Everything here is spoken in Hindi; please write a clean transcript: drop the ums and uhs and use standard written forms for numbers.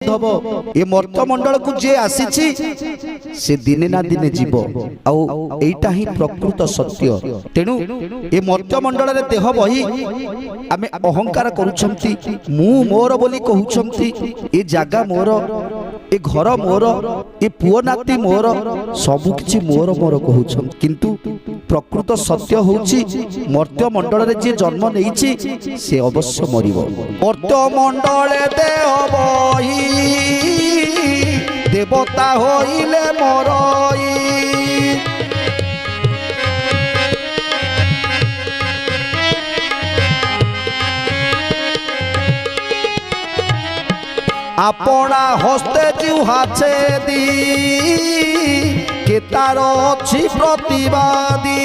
उद्धव ए मर्त्यमंडल को जे आसीछि से दिने ना दिने जीव आउ एटा ही प्रकृत सत्य। तेणु ए मर्त्यमंडल रे देह बही आमे अहंकार करूछंती मु मोर बोली कहउछंती ए जागा मोर ए घर मोर ए पुओ नाती मोर सब किछि मोर मोर कहउछन किंतु प्रकृत सत्य होउछि मर्त्यमंडल रे जे जन्म नेइछि से अवश्य मरिबो। मर्त्यमंडल देह बही देवता होइले मरई अपना हस्ते जुहा छेदी के तार अछि प्रतिवादी